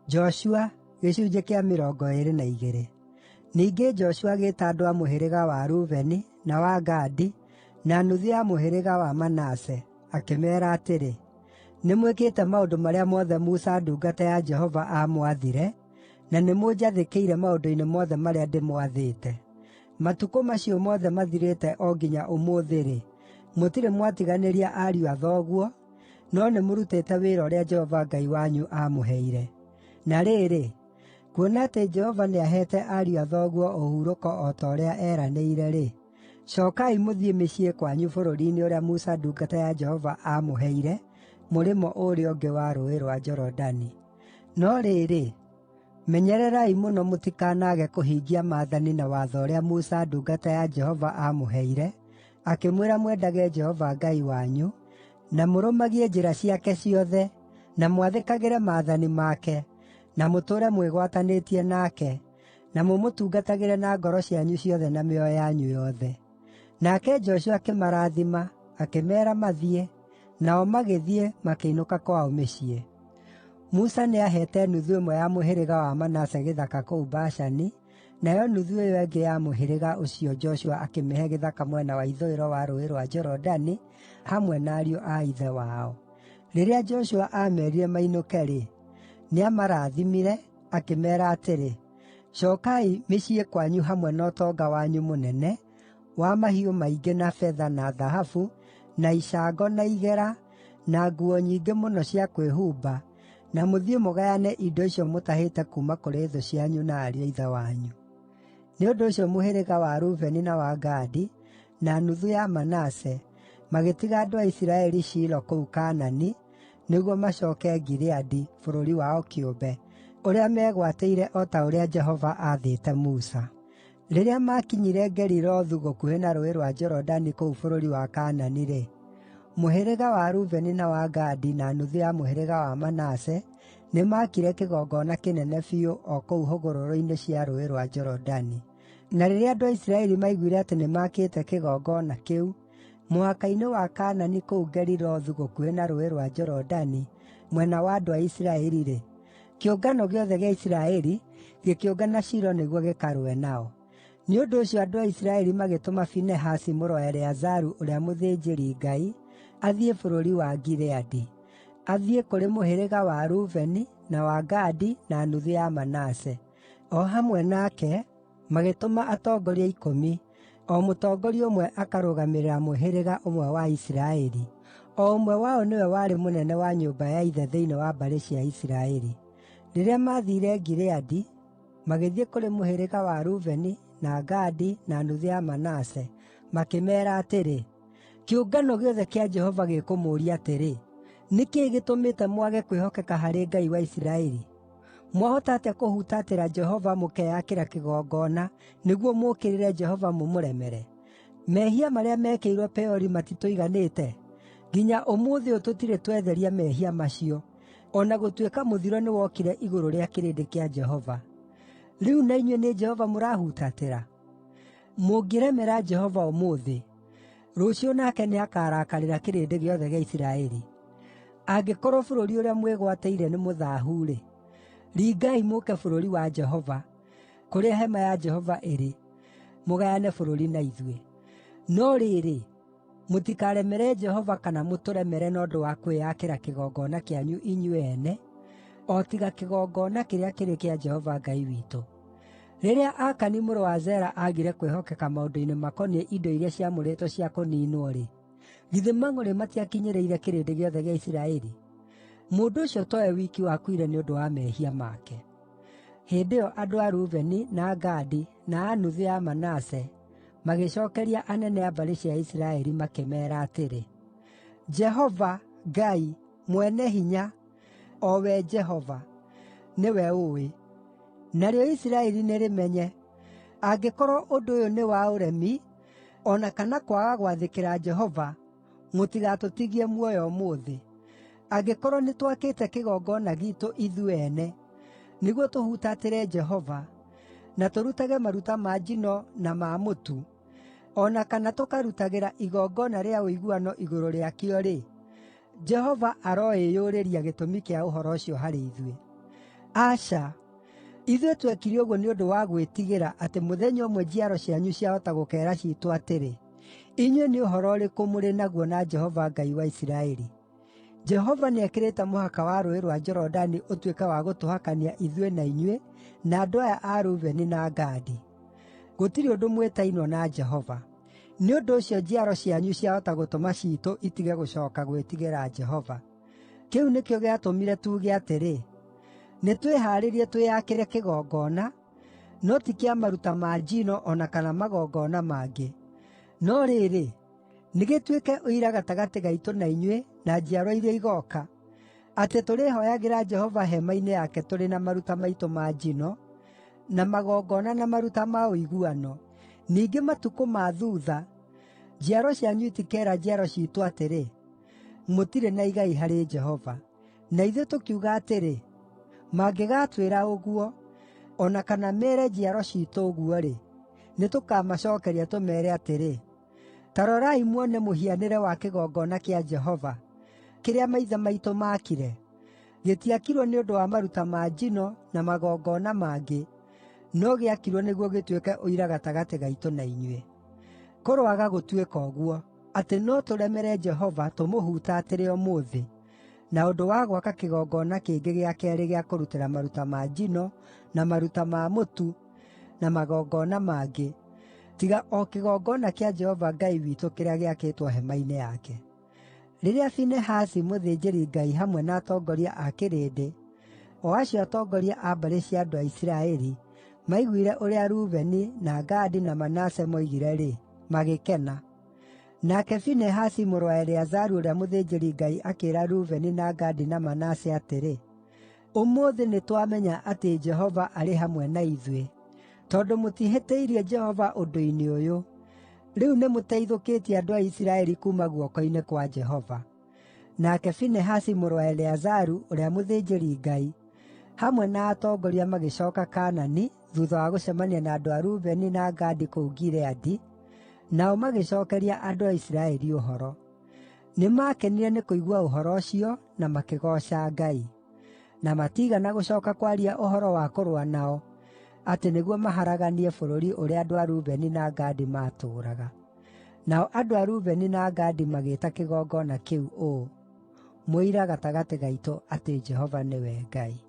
Joshua gĩcunjĩ kĩa 22. Ningĩ Joshua agĩĩta andũ a mũhĩrĩga wa Rubeni, na wa Gadi, na nuthu ya mũhĩrĩga wa Manase, akĩmeera atĩrĩ, “Nĩmwĩkĩte maũndũ marĩa mothe Musa ndungata ya Jehova aamwathire, na nĩmũnjathĩkĩire maũndũ-inĩ mothe marĩa ndĩmwathĩte. Matukũ macio mothe mathirĩte o nginya ũmũthĩ-rĩ, mũtirĩ mwatiganĩria ariũ a thoguo, no nĩmũrutĩte wĩra ũrĩa Jehova Ngai wanyu aamũheire. Na rĩrĩ, kuona atĩ Jehova nĩaheete ariũ a thoguo ũhurũko o ta ũrĩa eeranĩire-rĩ, cookai mũthiĩ mĩciĩ kwanyu bũrũri-inĩ ũrĩa Musa ndungata ya Jehova aamũheire, mũrĩmo ũũrĩa ũngĩ wa Rũũĩ rwa Jorodani. No rĩrĩ, menyererai mũno mũtikanaage kũhingia maathani na watho ũrĩa Musa ndungata ya Jehova aamũheire, akĩmwĩra mwendage Jehova Ngai wanyu, na mũrũmagie njĩra ciake ciothe, na mwathĩkagĩre maathani make, na mũtũũre mwĩgwatanĩtie nake, na mũmũtungatagĩre na ngoro cianyu ciothe na mĩoyo yanyu yothe.” Nake Joshua akĩmarathima, akĩmeera mathiĩ, nao magĩthiĩ makĩinũka kwao mĩciĩ. Musa nĩaheete nuthu ĩmwe ya mũhĩrĩga wa Manase gĩthaka kũu Bashani, nayo nuthu ĩyo ĩngĩ ya mũhĩrĩga ũcio Joshua akĩmĩhe gĩthaka mwena wa ithũĩro wa Rũũĩ rwa Jorodani, hamwe na ariũ a ithe wao. Rĩrĩa Joshua aamerire mainũke-rĩ, nĩamarathimire, akĩmeera atĩrĩ, “Cookai mĩciĩ kwanyu hamwe na ũtonga wanyu mũnene, wa mahiũ maingĩ na betha na thahabu, na icango na igera, na nguo nyingĩ mũno cia kwĩhumba, na mũthiĩ mũgayane indo icio mũtahĩte kuuma kũrĩ thũ cianyu na ariũ a ithe wanyu.” Nĩ ũndũ ũcio mũhĩrĩga wa Rubeni na wa Gadi, na nuthu ya Manase, magĩtiga andũ a Isiraeli Shilo kũu Kaanani, nĩguo macooke Gileadi, bũrũri wao kĩũmbe, ũrĩa megwatĩire o ta ũrĩa Jehova aathĩte Musa. Rĩrĩa maakinyire Gelilothu gũkuhĩ na Rũũĩ rwa Jorodani kũu bũrũri wa Kaanani-rĩ, mũhĩrĩga wa Rubeni na wa Gadi na nuthu ya mũhĩrĩga wa Manase nĩmakire kĩgongona kĩnene biũ o kũu hũgũrũrũ-inĩ cia Rũũĩ rwa Jorodani. Na rĩrĩa andũ a Isiraeli maiguire atĩ nĩmakĩte kĩgongona kĩu mũhaka-inĩ wa Kaanani kũu Gelilothu gũkuhĩ na Rũũĩ rwa Jorodani, mwena wa andũ a Isiraeli-rĩ, kĩũngano gĩothe gĩa Isiraeli gĩkĩũngana Shilo nĩguo gĩkarũe nao. Nĩ ũndũ ũcio andũ a Isiraeli magĩtũma Finehasi mũrũ wa Eleazaru ũrĩa mũthĩnjĩri-Ngai athiĩ bũrũri wa Gileadi, athiĩ kũrĩ mũhĩrĩga wa Rubeni, na wa Gadi, na nuthu ya Manase. O hamwe nake magĩtũma atongoria 10, o mũtongoria ũmwe akarũgamĩrĩra mũhĩrĩga ũmwe wa Isiraeli. O ũmwe wao nĩwe warĩ mũnene wa nyũmba ya ithe thĩinĩ wa mbarĩ cia Isiraeli. Rĩrĩa maathiire Gileadi, magĩthiĩ kũrĩ mũhĩrĩga wa Rubeni, na Gadi, na nuthu ya Manase, makĩmeera atĩrĩ, “Kĩũngano gĩothe kĩa Jehova gĩkũmũũria atĩrĩ, nĩ kĩĩ gĩtũmĩte mwage kwĩhokeka harĩ Ngai wa Isiraeli? Mwahota atĩa kũhutatĩra Jehova mũkeyakĩra kĩgongona nĩguo mũũkĩrĩre Jehova mũmũremere? Mehia marĩa mekĩirwo Peori matitũiganĩte? Nginya ũmũthĩ ũyũ tũtirĩ twetheria mehia macio, o na gũtuĩka mũthiro nĩwokire igũrũ rĩa kĩrĩndĩ kĩa Jehova. Rĩu na inyuĩ nĩ Jehova mũrahutatĩra? Mũngĩremera Jehova ũmũthĩ, rũciũ nake nĩakarakarĩra kĩrĩndĩ gĩothe gĩa Isiraeli. Angĩkorwo bũrũri ũrĩa mwĩgwatĩire nĩ mũthaahu-rĩ, ringai mũũke bũrũri wa Jehova, kũrĩa hema ya Jehova ĩrĩ, mũgayane bũrũri na ithuĩ. No rĩrĩ, mũtikaremere Jehova kana mũtũremere na ũndũ wa kwĩyakĩra kĩgongona kĩanyu inyuĩ ene, o tiga kĩgongona kĩrĩa kĩrĩ kĩa Jehova Ngai witũ.” Rĩrĩa Akani mũrũ wa Zera aagire kwĩhokeka maũndũ-inĩ makoniĩ indo iria ciamũrĩtwo cia kũniinwo-rĩ, githĩ mang'ũrĩ matiakinyĩrĩire kĩrĩndĩ gĩothe gĩa Isiraeli? Mũndũ ũcio to we wiki wakuire nĩ ũndũ wa mehia make. Hĩndĩ ĩyo andũ a Rubeni, na Gadi, na a nuthu ya Manase magĩcookeria anene a mbarĩ cia Isiraeli makĩmeera atĩrĩ, “Jehova, Ngai, Mwene-Hinya, o we Jehova, nĩwe ũũĩ. Narĩo Isiraeli nĩrĩmenye, angĩkorwo ũndũ ũyũ nĩ wa ũremi, o na kana kwaga gwathĩkĩra Jehova, mũtigatũtigie muoyo ũmũthĩ. Angĩkorwo nĩtwakĩte kĩgongona giitũ ithuĩ ene, nĩguo tũhutatĩre Jehova, na tũrutage maruta ma njino na ma mũtu, o na kana tũkarutagĩra igongona rĩa ũiguano igũrũ rĩakĩo-rĩ, Jehova aroĩyũrĩria gĩtũmi kĩa ũhoro ũcio harĩ ithuĩ. Aca! Ithuĩ twekire ũguo nĩ ũndũ wa gwĩtigĩra atĩ mũthenya ũmwe njiaro cianyu ciahota gũkeera ciitũ atĩrĩ, ‘Inyuĩ nĩ ũhoro ũrĩkũ mũrĩ naguo na Jehova Ngai wa Isiraeli? Jehova nĩekĩrĩte mũhaka wa Rũũĩ rwa Jorodani ũtuĩke wa gũtũhakania ithuĩ na inyuĩ, na andũ aya a Rubeni na Gadi. Gũtirĩ ũndũ mwĩtainwo na Jehova.’ Nĩ ũndũ ũcio njiaro cianyu ciahota gũtũma ciitũ itige gũcooka gwĩtigĩra Jehova. Kĩu nĩkĩo gĩatũmire tuuge atĩrĩ, ‘Nĩtwĩhaarĩrie twĩyakĩre kĩgongona, no ti kĩa maruta ma njino o na kana magongona mangĩ. No rĩrĩ, nĩgĩtuĩke ũira gatagatĩ gaitũ na inyuĩ na njiarwa iria igooka, atĩ tũrĩhooyagĩra Jehova hema-inĩ yake tũrĩ na maruta maitũ ma njino, na magongona na maruta ma ũiguano. Ningĩ matukũ ma thuutha, njiaro cianyu itikeera njiaro ciitũ atĩrĩ, ‘Mũtirĩ na igai harĩ Jehova.’ Na ithuĩ tũkiuga atĩrĩ, ‘Mangĩgatwĩra ũguo, o na kana meere njiaro ciitũ ũguo-rĩ, nĩtũkamacookeria tũmeere atĩrĩ, Ta rorai muone mũhianĩre wa kĩgongona kĩa Jehova, kĩrĩa maithe maitũ maakire. Gĩtiakirwo nĩ ũndũ wa maruta ma njino na magongona mangĩ, no gĩakirwo nĩguo gĩtuĩke ũira gatagatĩ gaitũ na inyuĩ. Kũroaga gũtuĩka ũguo, atĩ no tũremere Jehova tũmũhutatĩre ũmũthĩ, na ũndũ wa gwaka kĩgongona kĩngĩ gĩa keerĩ gĩa kũrutĩra maruta ma njino, na maruta ma mũtu, na magongona mangĩ, tiga o kĩgongona kĩa Jehova Ngai witũ kĩrĩa gĩakĩtwo hema-inĩ yake.” Rĩrĩa Finehasi mũthĩnjĩri-Ngai hamwe na atongoria a kĩrĩndĩ, o acio atongoria a mbarĩ cia andũ a Isiraeli, maiguire ũrĩa Rubeni, na Gadi na Manase moigire-rĩ, magĩkena. Nake Finehasi mũrũ wa Eleazaru ũrĩa mũthĩnjĩri-Ngai akĩĩra Rubeni na Gadi na Manase atĩrĩ, “Ũmũthĩ nĩtwamenya atĩ Jehova arĩ hamwe na ithuĩ, tondũ mũtihĩtĩirie Jehova ũndũ-inĩ ũyũ. Rĩu nĩmũteithũkĩtie andũ a Isiraeli kuuma guoko-inĩ kwa Jehova.” Nake Finehasi mũrũ wa Eleazaru ũrĩa mũthĩnjĩri-Ngai, hamwe na atongoria magĩcooka Kaanani thuutha wa gũcemania na andũ a Rubeni na Gadi kũu Gileadi, nao magĩcookeria andũ a Isiraeli ũhoro. Nĩmakenire nĩ kũigua ũhoro ũcio na makĩgooca Ngai. Na matiigana gũcooka kwaria ũhoro wa kũrũa nao, atĩ nĩguo maharaganie bũrũri ũrĩa andũ a Rubeni na Gadi maatũũraga. Nao andũ a Rubeni na Gadi magĩĩta kĩgongona kĩu ũũ: Mũira gatagatĩ gaitũ atĩ Jehova nĩwe Ngai.